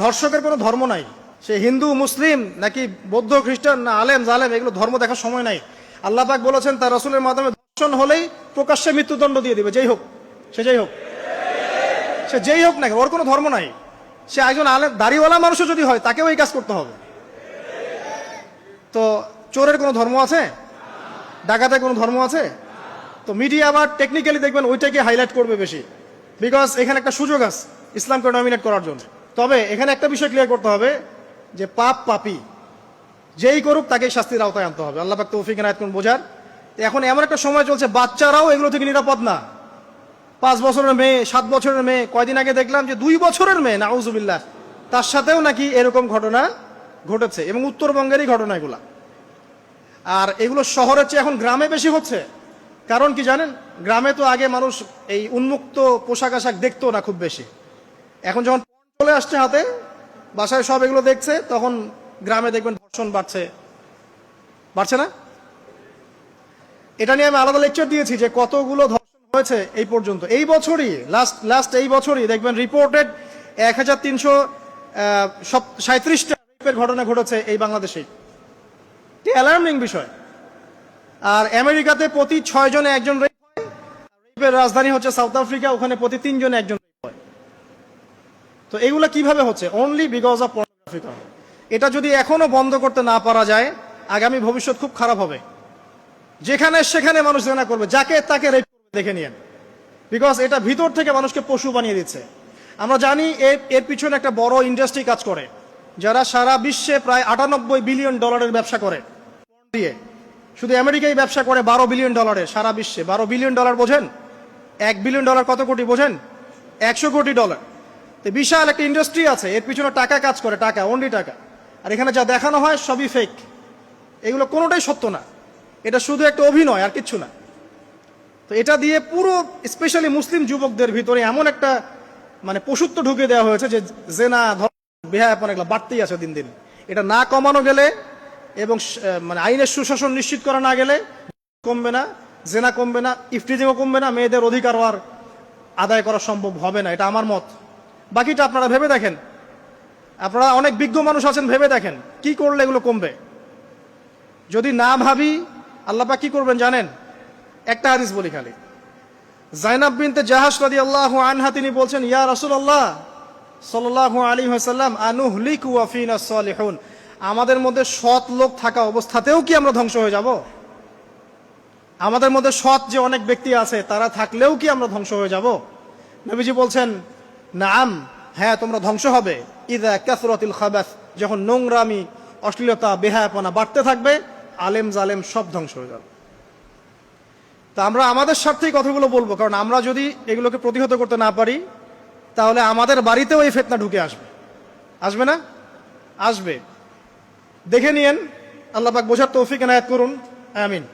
ধর্ষকের কোনো ধর্ম নাই। সে হিন্দু, মুসলিম, নাকি বৌদ্ধ, খ্রিস্টান, না আলেম জালেম, এগুলো ধর্ম দেখার সময় নাই। আল্লাহ পাক বলেছেন তার রাসূলের মাধ্যমে ধর্ষণ হলেই প্রকাশ্যে মৃত্যুদণ্ড দিয়ে দিবে, যেই হোক, সে যেই হোক, সে যেই হোক না, ওর কোনো ধর্ম নাই। সে একজন আলেম দাড়িওয়ালা মানুষও যদি হয়, তাকেও এই কাজ করতে হবে। তো চোরের কোনো ধর্ম আছে? ডাকাতের কোনো ধর্ম আছে? তো মিডিয়া আবার টেকনিক্যালি দেখবেন ওইটাকে হাইলাইট করবে বেশি, বিকজ এখানে একটা সুযোগ আছে ইসলামকে ডমিনেট করার জন্য। তবে এখানে একটা বিষয় ক্লিয়ার করতে হবে যে পাপ পাপী যেই করুক তাকেই শাস্তির আওতায় আনতে হবে। আল্লাহ পাক তৌফিক এনায়েত করুন বোঝার। এখন এমন একটা সময় চলছে, বাচ্চারাও এগুলো থেকে নিরাপদ না। 5 বছরের মেয়ে, 7 বছরের মেয়ে, কয়দিন আগে দেখলাম যে 2 বছরের মেয়ে, নাউজুবিল্লাহ, তার সাথেও নাকি এরকম ঘটনা ঘটেছে, এবং উত্তরবঙ্গেরই ঘটনা এগুলা। আর এগুলো শহরের চেয়ে এখন গ্রামে বেশি হচ্ছে। কারণ কি জানেন, গ্রামে তো আগে মানুষ এই উন্মুক্ত পোশাক আশাক দেখতো না খুব বেশি। এখন যখন চলে আসছে হাতে, বাসায় সব এগুলো দেখছে, তখন গ্রামে দেখবেন ধর্ষণ বাড়ছে না? এটা নিয়ে আমি আলাদা লেকচার দিয়েছি যে কতগুলো ধর্ষণ হয়েছে এই পর্যন্ত। এই বছরই লাস্ট এই বছরই দেখবেন রিপোর্টেড 1337টা রেপের ঘটনা ঘটেছে এই বাংলাদেশে। অ্যালার্মিং বিষয়। আর আমেরিকাতে প্রতি 6 জনে একজন রেপ হয়। রেপের রাজধানী হচ্ছে সাউথ আফ্রিকা, ওখানে প্রতি 3 জনে একজন রেপ হয়। তো এগুলা কিভাবে হচ্ছে? Only because of pornography. এটা যদি এখনো বন্ধ করতে না পারা যায়, আগামী ভবিষ্যৎ খুব খারাপ হবে। যেখানে সেখানে মানুষ জেনা করবে, যাকে তাকে রেপ করবে, দেখে নিয়েন। বিকজ এটা ভিতর থেকে মানুষকে পশু বানিয়ে দিচ্ছে। আমরা জানি এর পিছনে একটা বড় ইন্ডাস্ট্রি কাজ করে, যারা সারা বিশ্বে প্রায় $98 বিলিয়ন ব্যবসা করে দিয়ে। শুধু আমেরিকায় ব্যবসা করে $12 বিলিয়ন সারা বিশ্বে। $12 বিলিয়ন বোঝেন? $1 বিলিয়ন কত কোটি বোঝেন? $100 কোটি। তো বিশাল একটা ইন্ডাস্ট্রি আছে, এর পিছনে টাকা কাজ করে, টাকা, অনলি টাকা। আর এখানে যা দেখানো হয় সবই ফেক। এগুলো কোনোটাই সত্য না, এটা শুধু একটা অভিনয়, আর কিচ্ছু না। তো এটা দিয়ে পুরো স্পেশালি মুসলিম যুবকদের ভিতরে এমন একটা মানে পশুত্ব ঢুকে দেওয়া হয়েছে যে জেনা, বেহায়াপনা এগুলো বাড়তেই আছে দিন দিন। এটা না কমানো গেলে এবং মানে আইনের সুশাসন নিশ্চিত করা না গেলে কমবে না, জেনা কমবে না, ইফটিজিংও কমবে না, মেয়েদের অধিকারও আর আদায় করা সম্ভব হবে না। এটা আমার মত। বাকিটা আপনারা ভেবে দেখেন। আপনারা অনেক বিজ্ঞ মানুষ আছেন, ভেবে দেখেন কি করলে এগুলো কমবে। যদি না ভাবি, আল্লাহ পাক কি করবেন জানেন? একটা হাদিস বলি খালি। জাইনাব বিনতে জাহাশ রাদিয়াল্লাহু আনহা তিনি বলছেন, ইয়া রাসূলুল্লাহ সাল্লাল্লাহু আলাইহি ওয়াসাল্লাম, আনুহলিকু ওয়া ফিনা সালিহুন, আমাদের মধ্যে সৎ লোক থাকা অবস্থাতেও কি আমরা ধ্বংস হয়ে যাব? আমাদের মধ্যে সৎ যে অনেক ব্যক্তি আছে, তারা থাকলেও কি আমরা ধ্বংস হয়ে যাব? নবীজি বলছেন, নাম, হ্যাঁ তোমরা ধ্বংস হবে। ইযা কাসরাতিল খাবাস, যখন নোংরামি, অশ্লীলতা, বেহায়াপনা বাড়তে থাকবে, আলেম জালেম সব ধ্বংস হয়ে যাবে। তা আমরা আমাদের স্বার্থেই কথাগুলো বলবো, কারণ আমরা যদি এগুলোকে প্রতিহত করতে না পারি, তাহলে আমাদের বাড়িতেও এই ফিতনা ঢুকে আসবে না? আসবে। দেখে নিয়েন। আল্লাহ পাক বোঝার তৌফিক এনায়েত করুন। আমিন।